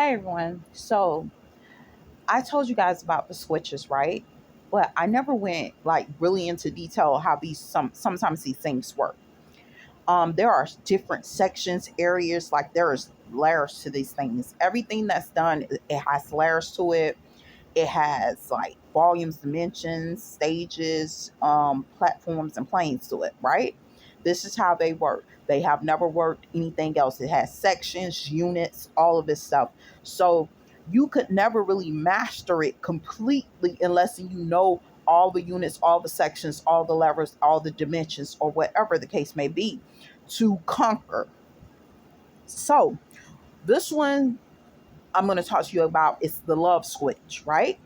Hey everyone. So I told you guys about the switches, right? But I never went like really into detail how these sometimes these things work. There are different sections, areas, like there is layers to these things. Everything that's done, it has layers to it. It has like volumes, dimensions, stages, platforms, and planes to it, right? This is how they work. They have never worked anything else. It has sections, units, all of this stuff. So you could never really master it completely unless you know all the units, all the sections, all the levers, all the dimensions, or whatever the case may be to conquer. So this one I'm going to talk to you about is the love switch, right?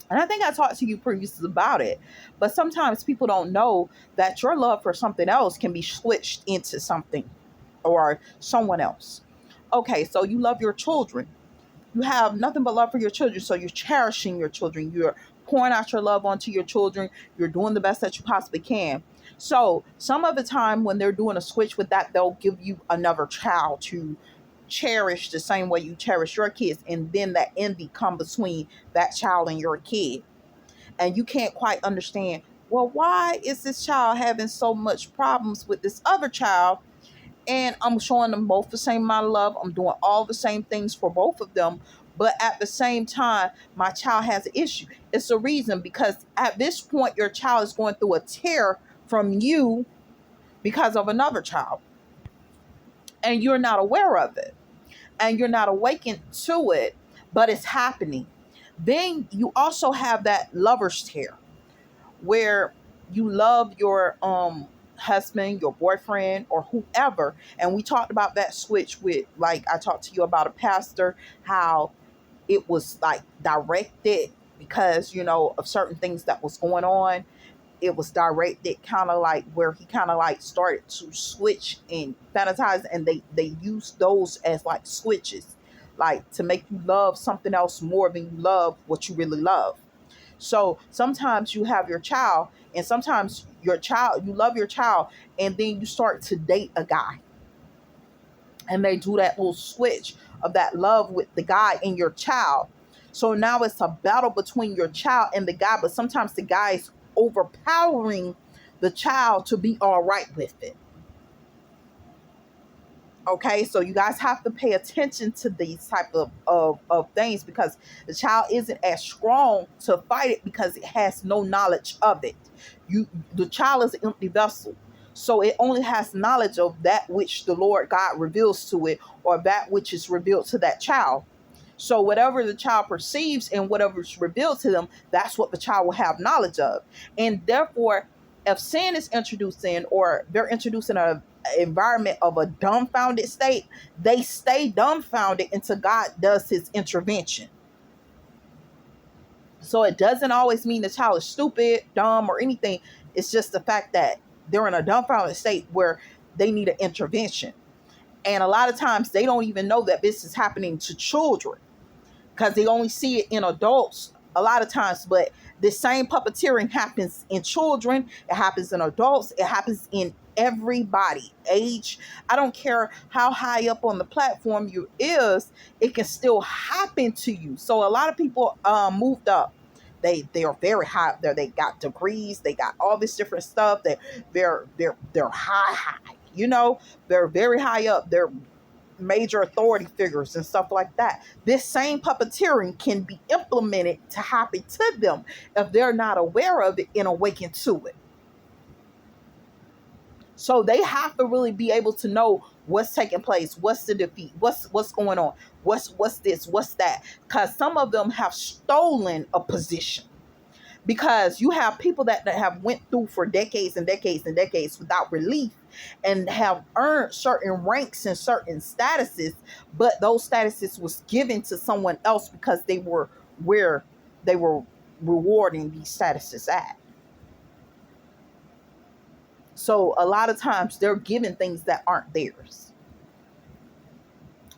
And I think I talked to you previously about it. But sometimes people don't know that your love for something else can be switched into something or someone else. Okay, so you love your children. You have nothing but love for your children. So you're cherishing your children. You're pouring out your love onto your children. You're doing the best that you possibly can. So some of the time when they're doing a switch with that, they'll give you another child to cherish the same way you cherish your kids. And then that envy come between that child and your kid. And you can't quite understand, well, why is this child having so much problems with this other child? And I'm showing them both the same amount of love. I'm doing all the same things for both of them. But at the same time, my child has an issue. It's a reason because at this point, your child is going through a tear from you because of another child. And you're not aware of it. And you're not awakened to it, but it's happening. Then you also have that lover's tear where you love your husband, your boyfriend, or whoever. And we talked about that switch with, like, I talked to you about a pastor, how it was like directed because, of certain things that was going on. It was directed kind of like where he kind of like started to switch and fantasize, and they used those as like switches, like to make you love something else more than you love what you really love. So sometimes you have your child, and sometimes you love your child, and then you start to date a guy, and they do that little switch of that love with the guy and your child. So now it's a battle between your child and the guy, but sometimes the guy is overpowering the child to be all right with it. Okay, so you guys have to pay attention to these type of things because the child isn't as strong to fight it because it has no knowledge of it. The child is an empty vessel. So it only has knowledge of that which the Lord God reveals to it, or that which is revealed to that child. So whatever the child perceives and whatever is revealed to them, that's what the child will have knowledge of. And therefore, if sin is introduced in, or they're introducing a environment of a dumbfounded state, they stay dumbfounded until God does his intervention. So it doesn't always mean the child is stupid, dumb, or anything. It's just the fact that they're in a dumbfounded state where they need an intervention. And a lot of times they don't even know that this is happening to children because they only see it in adults a lot of times. But the same puppeteering happens in children, it happens in adults, it happens in everybody age. I don't care how high up on the platform you is, it can still happen to you. So a lot of people moved up. They are very high up there. They got degrees, they got all this different stuff. They're high, they're very high up. They're major authority figures and stuff like that. This same puppeteering can be implemented to happen to them if they're not aware of it and awaken to it. So they have to really be able to know what's taking place, what's the defeat, what's going on, what's this, what's that. Because some of them have stolen a position. Because you have people that have went through for decades and decades and decades without relief and have earned certain ranks and certain statuses, but those statuses was given to someone else because they were where they were rewarding these statuses at. So a lot of times they're given things that aren't theirs.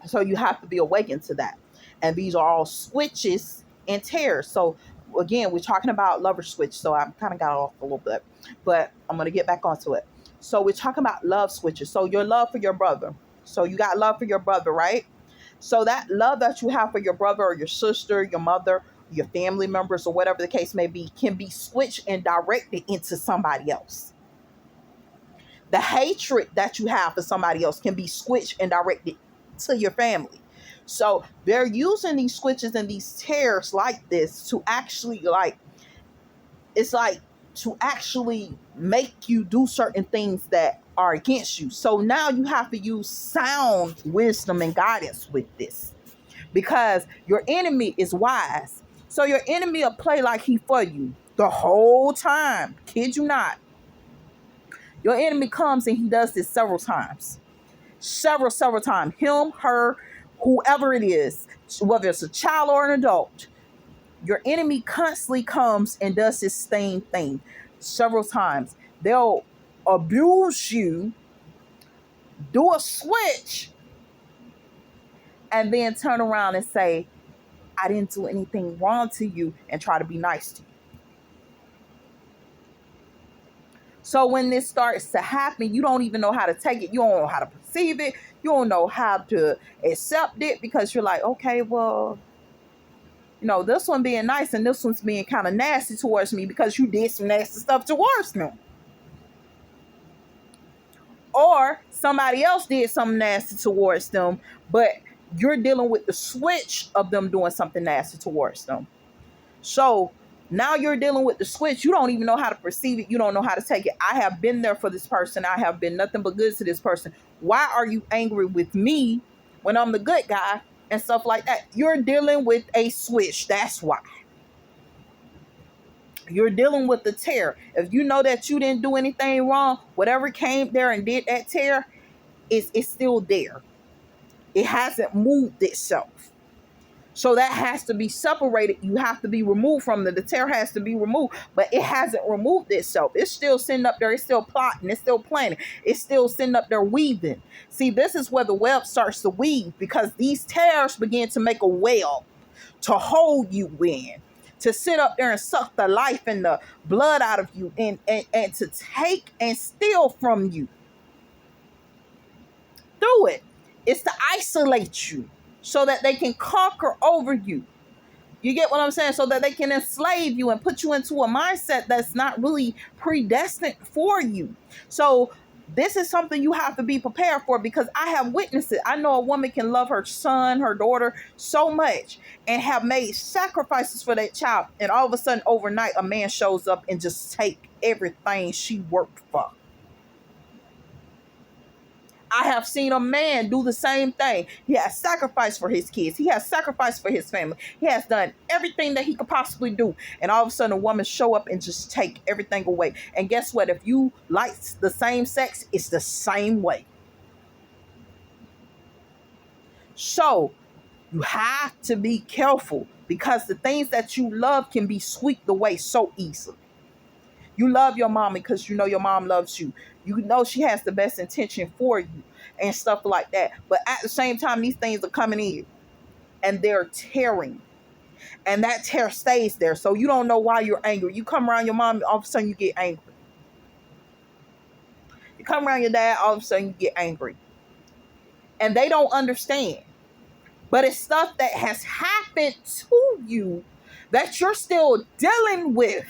So you have to be awakened to that. And these are all switches and tears. So again, we're talking about lover switch. So I kind of got off a little bit, but I'm going to get back onto it. So we're talking about love switches. So your love for your brother. So you got love for your brother, right? So that love that you have for your brother or your sister, your mother, your family members, or whatever the case may be, can be switched and directed into somebody else. The hatred that you have for somebody else can be switched and directed to your family. So they're using these switches and these tears like this to actually, like, it's like to actually make you do certain things that are against you. So now you have to use sound wisdom and guidance with this, because your enemy is wise. So your enemy will play like he for you the whole time. Kid you not. Your enemy comes and he does this several times. Several times. Him, her, whoever it is, whether it's a child or an adult. Your enemy constantly comes and does this same thing several times. They'll abuse you, do a switch, and then turn around and say, I didn't do anything wrong to you, and try to be nice to you. So when this starts to happen, you don't even know how to take it. You don't know how to perceive it. You don't know how to accept it, because you're like, okay, well, this one being nice and this one's being kind of nasty towards me because you did some nasty stuff towards them. Or somebody else did something nasty towards them, but you're dealing with the switch of them doing something nasty towards them. So now you're dealing with the switch. You don't even know how to perceive it. You don't know how to take it. I have been there for this person. I have been nothing but good to this person. Why are you angry with me when I'm the good guy and stuff like that? You're dealing with a switch. That's why. You're dealing with the tear. If you know that you didn't do anything wrong, whatever came there and did that tear, it's still there. It hasn't moved itself. So that has to be separated. You have to be removed from the tear has to be removed, but it hasn't removed itself. It's still sitting up there. It's still plotting. It's still planning. It's still sitting up there weaving. See, this is where the web starts to weave, because these tears begin to make a web to hold you in, to sit up there and suck the life and the blood out of you, and to take and steal from you through it. It's to isolate you so that they can conquer over you. You get what I'm saying? So that they can enslave you and put you into a mindset that's not really predestined for you. So this is something you have to be prepared for, because I have witnessed it. I know a woman can love her son, her daughter so much and have made sacrifices for that child. And all of a sudden, overnight, a man shows up and just take everything she worked for. I have seen a man do the same thing. He has sacrificed for his kids. He has sacrificed for his family. He has done everything that he could possibly do. And all of a sudden, a woman show up and just take everything away. And guess what? If you like the same sex, it's the same way. So you have to be careful, because the things that you love can be swept away so easily. You love your mom because you know your mom loves you. You know she has the best intention for you and stuff like that. But at the same time, these things are coming in and they're tearing. And that tear stays there. So you don't know why you're angry. You come around your mom, all of a sudden you get angry. You come around your dad, all of a sudden you get angry. And they don't understand. But it's stuff that has happened to you that you're still dealing with,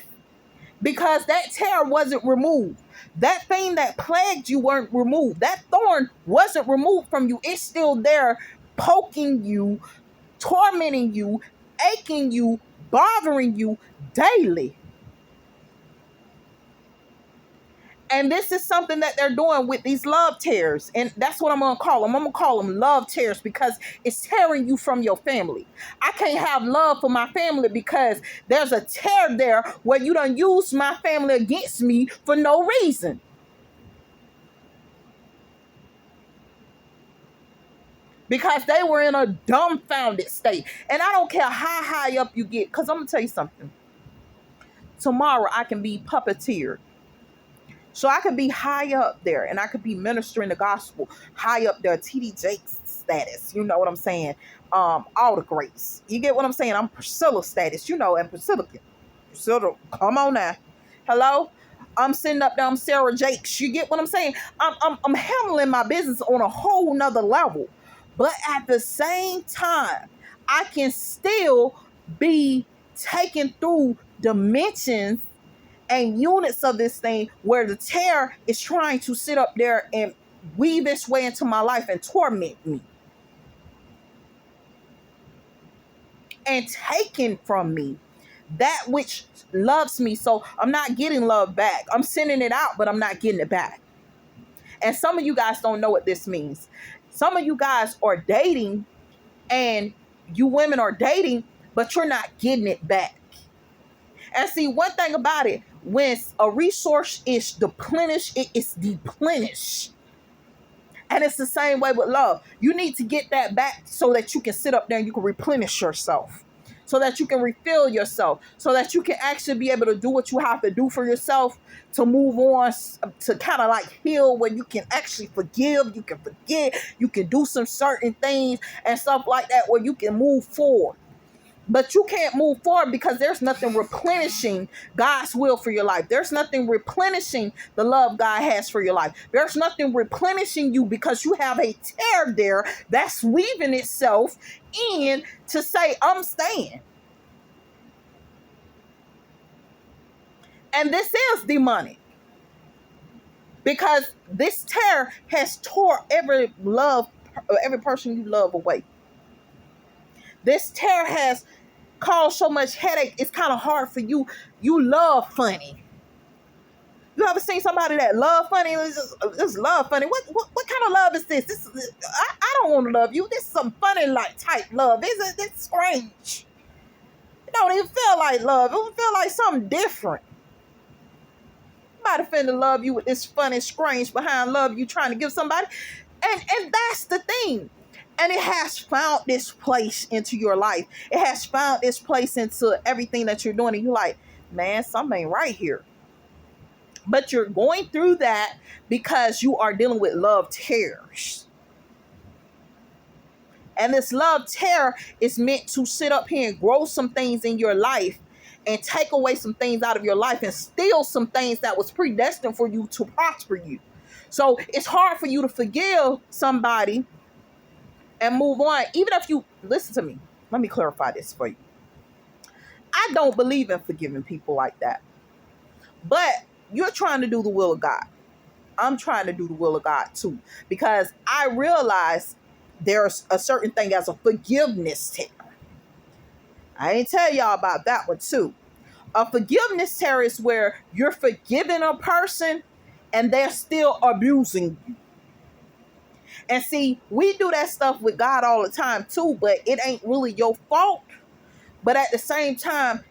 because that tear wasn't removed. That thing that plagued you weren't removed. That thorn wasn't removed from you. It's still there, poking you, tormenting you, aching you, bothering you daily. And this is something that they're doing with these love tears. And that's what I'm going to call them. I'm going to call them love tears, because it's tearing you from your family. I can't have love for my family because there's a tear there where you done used my family against me for no reason. Because they were in a dumbfounded state. And I don't care how high up you get, because I'm going to tell you something. Tomorrow I can be puppeteered. So I could be high up there and I could be ministering the gospel high up there, T.D. Jakes status. You know what I'm saying? All the grace. You get what I'm saying? I'm Priscilla status, and Priscilla, come on now. Hello? I'm sitting up there, I'm Sarah Jakes. You get what I'm saying? I'm handling my business on a whole nother level. But at the same time, I can still be taken through dimensions and units of this thing where the terror is trying to sit up there and weave its way into my life and torment me and taking from me that which loves me. So I'm not getting love back. I'm sending it out, but I'm not getting it back. And some of you guys don't know what this means. Some of you guys are dating, and you women are dating, but you're not getting it back. And see, one thing about it, when a resource is deplenished, it is deplenished. And it's the same way with love. You need to get that back so that you can sit up there and you can replenish yourself, so that you can refill yourself, so that you can actually be able to do what you have to do for yourself to move on, to kind of like heal, where you can actually forgive, you can forget, you can do some certain things and stuff like that, where you can move forward. But you can't move forward because there's nothing replenishing God's will for your life. There's nothing replenishing the love God has for your life. There's nothing replenishing you because you have a tear there that's weaving itself in to say, I'm staying. And this is demonic, because this tear has tore every person you love away. This tear has caused so much headache. It's kind of hard for you. You love funny. You ever seen somebody that love funny? Just love funny. What kind of love is this? I don't want to love you. This is some funny like type love. It's strange. It don't even feel like love. It don't feel like something different. Somebody finna love you with this funny, strange behind love you trying to give somebody. And that's the thing. And it has found this place into your life. It has found this place into everything that you're doing. And you're like, man, something ain't right here. But you're going through that because you are dealing with love tears. And this love tear is meant to sit up here and grow some things in your life and take away some things out of your life and steal some things that was predestined for you to prosper you. So it's hard for you to forgive somebody and move on. Even if you, listen to me, let me clarify this for you. I don't believe in forgiving people like that. But you're trying to do the will of God. I'm trying to do the will of God too. Because I realize there's a certain thing as a forgiveness tear. I ain't tell y'all about that one too. A forgiveness tear is where you're forgiving a person and they're still abusing you. And see, we do that stuff with God all the time too, but it ain't really your fault. But at the same time,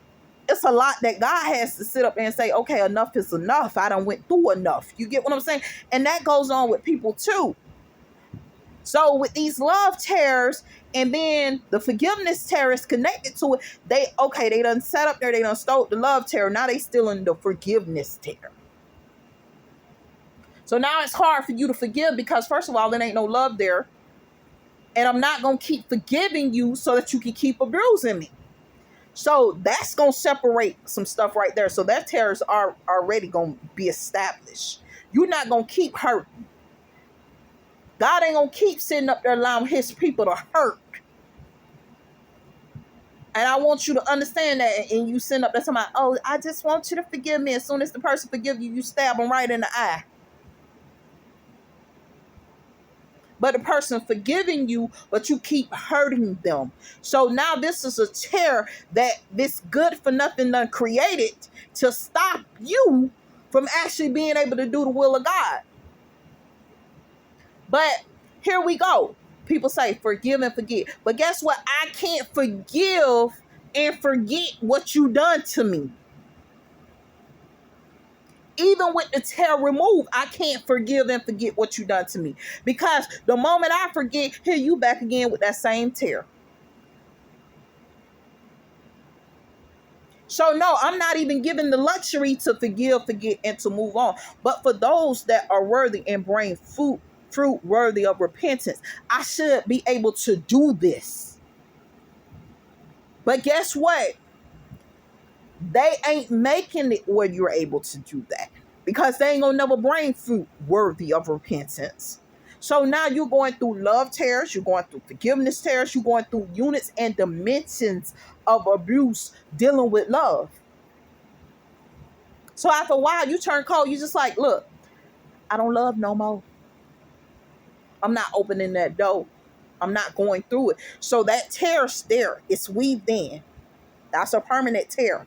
it's a lot that God has to sit up and say, okay, enough is enough. I done went through enough. You get what I'm saying? And that goes on with people too. So with these love tears and then the forgiveness tear is connected to it, they done set up there, they done stole the love tear. Now they still in the forgiveness tear. So now it's hard for you to forgive because first of all, there ain't no love there. And I'm not going to keep forgiving you so that you can keep abusing me. So that's going to separate some stuff right there. So that tears are already going to be established. You're not going to keep hurting. God ain't going to keep sitting up there allowing his people to hurt. And I want you to understand that. And you send up there somebody, oh, I just want you to forgive me. As soon as the person forgive you, you stab them right in the eye. But the person forgiving you, but you keep hurting them. So now this is a tear that this good for nothing done created to stop you from actually being able to do the will of God. But here we go. People say forgive and forget. But guess what? I can't forgive and forget what you done to me. Even with the tear removed, I can't forgive and forget what you done to me. Because the moment I forget, here you back again with that same tear. So no, I'm not even given the luxury to forgive, forget, and to move on. But for those that are worthy and bring fruit worthy of repentance, I should be able to do this. But guess what? They ain't making it where you're able to do that. Because they ain't gonna never bring fruit worthy of repentance. So now you're going through love tears, you're going through forgiveness tears, you're going through units and dimensions of abuse dealing with love. So after a while, you turn cold. You just like, look, I don't love no more. I'm not opening that door. I'm not going through it. So that tear's there. It's weaved in. That's a permanent tear.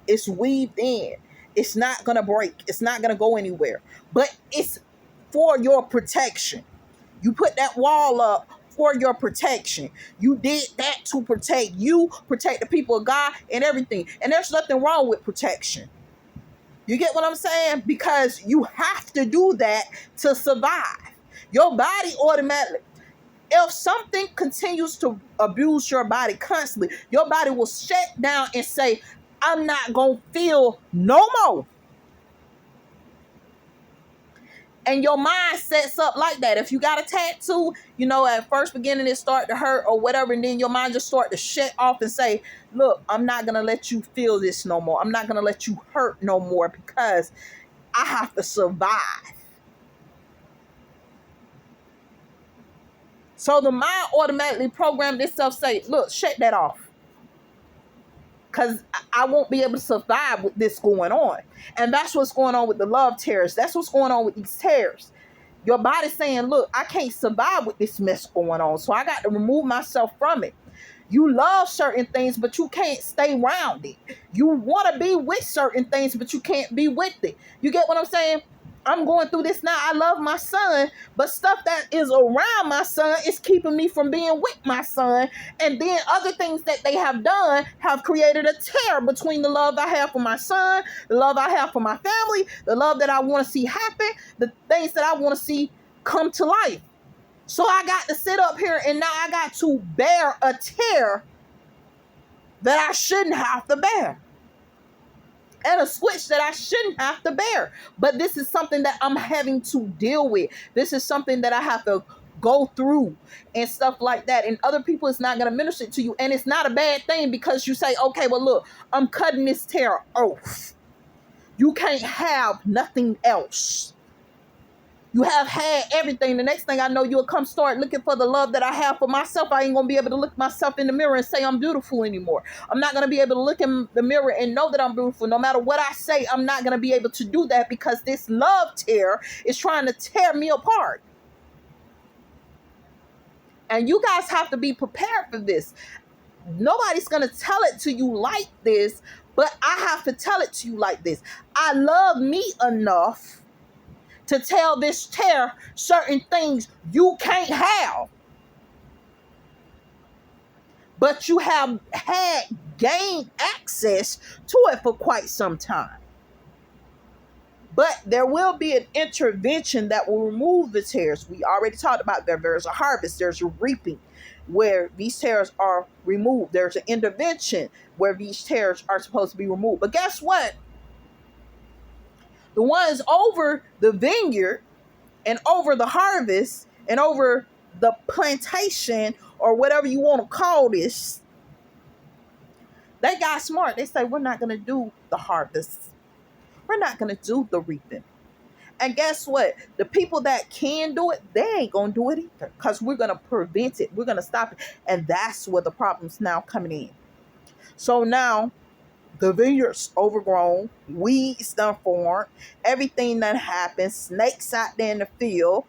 It's weaved in. It's not going to break. It's not going to go anywhere. But it's for your protection. You put that wall up for your protection. You did that to protect you, protect the people of God and everything. And there's nothing wrong with protection. You get what I'm saying? Because you have to do that to survive. Your body automatically, if something continues to abuse your body constantly, your body will shut down and say, I'm not going to feel no more. And your mind sets up like that. If you got a tattoo, at first beginning it start to hurt or whatever, and then your mind just start to shut off and say, look, I'm not going to let you feel this no more. I'm not going to let you hurt no more because I have to survive. So the mind automatically programmed itself, say, look, shut that off. Because I won't be able to survive with this going on. And that's what's going on with the love tears. That's what's going on with these tears. Your body's saying, look, I can't survive with this mess going on. So I got to remove myself from it. You love certain things, but you can't stay around it. You want to be with certain things, but you can't be with it. You get what I'm saying? I'm going through this now. I love my son, but stuff that is around my son is keeping me from being with my son. And then other things that they have done have created a tear between the love I have for my son, the love I have for my family, the love that I want to see happen, the things that I want to see come to life. So I got to sit up here and now I got to bear a tear that I shouldn't have to bear. And a switch that I shouldn't have to bear. But this is something that I'm having to deal with. This is something that I have to go through and stuff like that. And other people, it's not going to minister to you. And it's not a bad thing because you say, okay, well, look, I'm cutting this tear off. You can't have nothing else. You have had everything. The next thing I know, you'll come start looking for the love that I have for myself. I ain't going to be able to look myself in the mirror and say I'm beautiful anymore. I'm not going to be able to look in the mirror and know that I'm beautiful. No matter what I say, I'm not going to be able to do that because this love tear is trying to tear me apart. And you guys have to be prepared for this. Nobody's going to tell it to you like this, but I have to tell it to you like this. I love me enough to tell this tear certain things you can't have. But you have gained access to it for quite some time. But there will be an intervention that will remove the tears. We already talked about that. There's a harvest, there's a reaping where these tears are removed. There's an intervention where these tears are supposed to be removed. But guess what? The ones over the vineyard and over the harvest and over the plantation or whatever you want to call this, they got smart. They say, we're not going to do the harvest. We're not going to do the reaping. And guess what? The people that can do it, they ain't going to do it either because we're going to prevent it. We're going to stop it. And that's where the problem's now coming in. So now the vineyard's overgrown, weeds done formed, everything that happens, snakes out there in the field.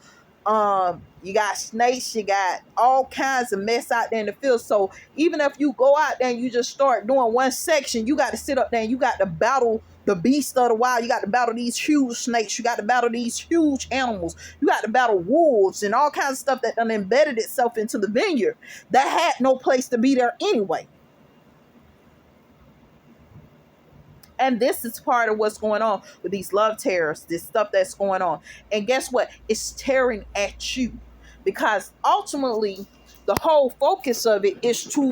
You got snakes, you got all kinds of mess out there in the field. So even if you go out there and you just start doing one section, you got to sit up there and you got to battle the beast of the wild. You got to battle these huge snakes. You got to battle these huge animals. You got to battle wolves and all kinds of stuff that done embedded itself into the vineyard that had no place to be there anyway. And this is part of what's going on with these love tears, this stuff that's going on. And guess what? It's tearing at you because ultimately the whole focus of it is to